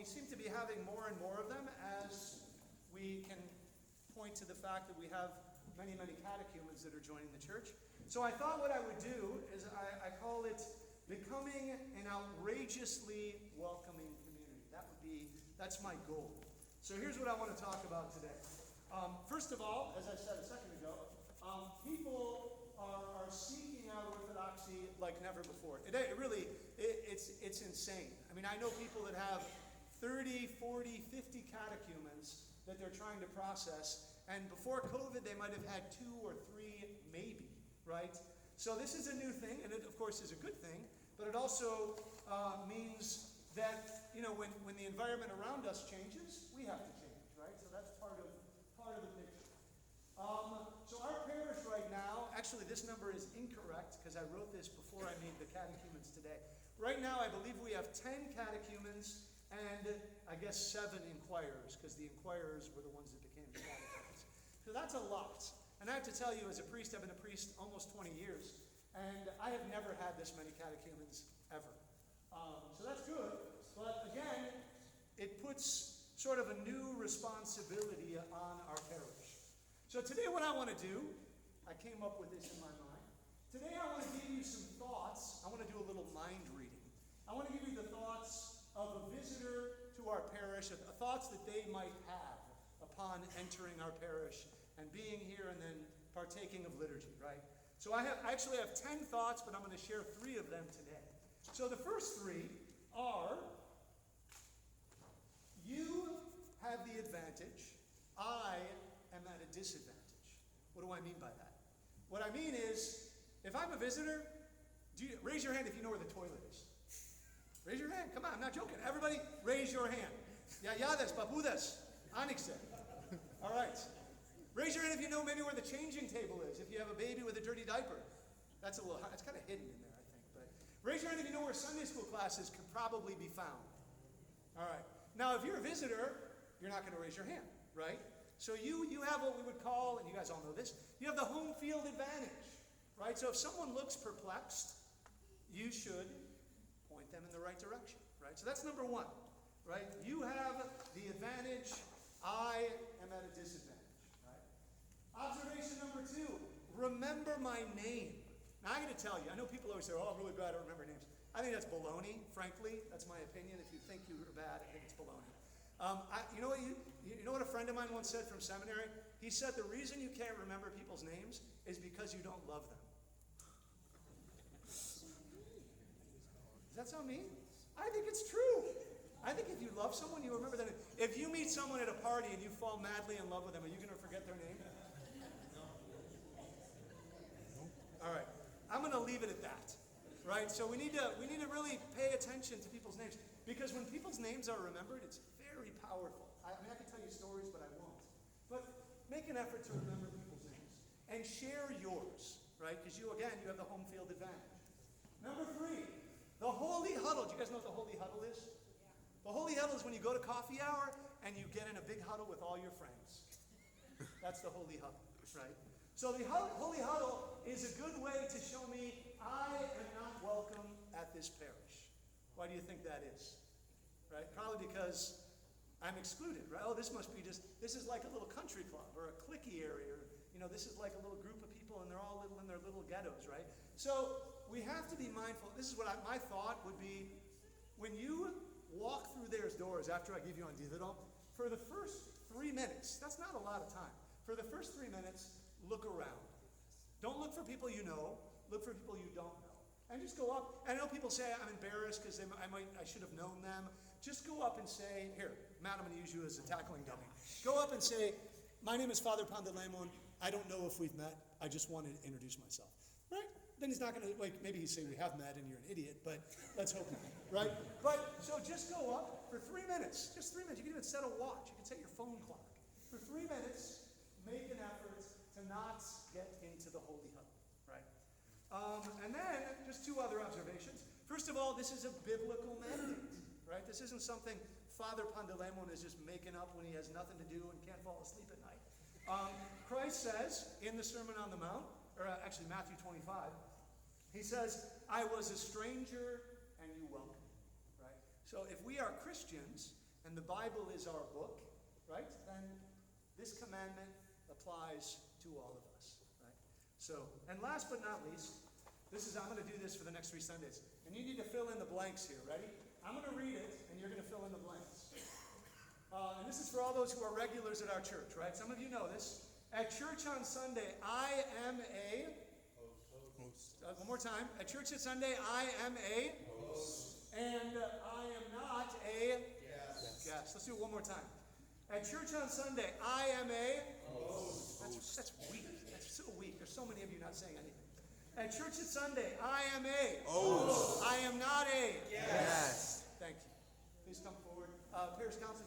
we seem to be having more and more of them as we can point to the fact that we have many, many catechumens that are joining the church. So I thought what I would do is I call it becoming an outrageously welcoming community. That's my goal. So here's what I want to talk about today. First of all, as I said a second ago, people are seeking out orthodoxy like never before. It's insane. I mean, I know people that have 30, 40, 50 catechumens that they're trying to process, and before COVID they might have had 2 or 3 maybe, right? So this is a new thing, and it of course is a good thing, but it also means that, when the environment around us changes, we have to change, right? So that's part of the picture. So our parish right now, actually this number is incorrect because I wrote this before I made the catechumens today. Right now I believe we have 10 catechumens and I guess 7 inquirers, because the inquirers were the ones that became the catechumens. So that's a lot. And I have to tell you, as a priest, I've been a priest almost 20 years, and I have never had this many catechumens ever. So that's good, but again, it puts sort of a new responsibility on our parish. So today what I want to do, I came up with this in my mind. Today I want to give you some thoughts. I want to do a little mind reading. I want to give you the thoughts of a visitor to our parish, thoughts that they might have upon entering our parish and being here and then partaking of liturgy, right? So I actually have 10 thoughts, but I'm going to share 3 of them today. So the first 3 are, you have the advantage, I am at a disadvantage. What do I mean by that? What I mean is, if I'm a visitor, raise your hand if you know where the toilet is. Raise your hand. Come on, I'm not joking. Everybody, raise your hand. Yayadas, babudas, anixe. All right. Raise your hand if you know maybe where the changing table is. If you have a baby with a dirty diaper, that's kind of hidden in there, I think. But raise your hand if you know where Sunday school classes could probably be found. All right. Now, if you're a visitor, you're not going to raise your hand, right? So you have what we would call, and you guys all know this, you have the home field advantage, right? So if someone looks perplexed, you should point them in the right direction, right? So that's number 1, right? You have the advantage, I am at a disadvantage, right? Observation number 2, remember my name. Now I got to tell you, I know people always say, I'm really bad at remembering names. I think that's baloney, frankly. That's my opinion. If you think you're bad, I think it's baloney. You know what a friend of mine once said from seminary? He said the reason you can't remember people's names is because you don't love them. Does that sound mean? I think it's true. I think if you love someone, you remember their name. If you meet someone at a party and you fall madly in love with them, are you going to forget their name? All right. I'm going to leave it at that. Right? So we need to really pay attention to people's names, because when people's names are remembered, it's very powerful. I can tell you stories, but I won't. But make an effort to remember people's names and share yours, right? Because you have the home field advantage. Number 3, the holy huddle. Do you guys know what the holy huddle is? Yeah. The holy huddle is when you go to coffee hour and you get in a big huddle with all your friends. That's the holy huddle, right? So the holy huddle is a good way to show me I am not welcome at this parish. Why do you think that is? Right? Probably because I'm excluded, right? Oh, this is like a little country club or a cliquey area. Or, this is like a little group of people and they're all little in their little ghettos, right? So we have to be mindful. This is what my thought would be. When you walk through their doors after I give you on Dividend, for the first 3 minutes, that's not a lot of time. For the first 3 minutes, look around. Don't look for people you know. Look for people you don't know. And just go up. I know people say I'm embarrassed because I should have known them. Just go up and say, here, Matt, I'm going to use you as a tackling dummy. Go up and say, my name is Father Pandalemon. I don't know if we've met. I just want to introduce myself. Right? Then he's not going to, maybe he'd say we have met and you're an idiot, but let's hope not. Right? But, so just go up for 3 minutes. Just 3 minutes. You can even set a watch. You can set your phone clock. For 3 minutes, make an effort to not get into the holy huddle, right? And then, just 2 other observations. First of all, this is a biblical mandate, right? This isn't something Father Pandalemon is just making up when he has nothing to do and can't fall asleep at night. Christ says in the Sermon on the Mount, or actually Matthew 25, he says, I was a stranger and you welcomed me, right? So if we are Christians, and the Bible is our book, right, then this commandment applies to all of us, right? So, and last but not least, I'm going to do this for the next 3 Sundays, and you need to fill in the blanks here. Ready? I'm going to read it, and you're going to fill in the blanks. And this is for all those who are regulars at our church, right? Some of you know this. At church on Sunday, I am a host. One more time. At church on Sunday, I am a host. And I am not a guest. Let's do it one more time. At church on Sunday, I am a host. That's weak. That's so weak. There's so many of you not saying anything. At church on Sunday, I am a host. I am not a guest. Thank you. Please come forward. Parish Council.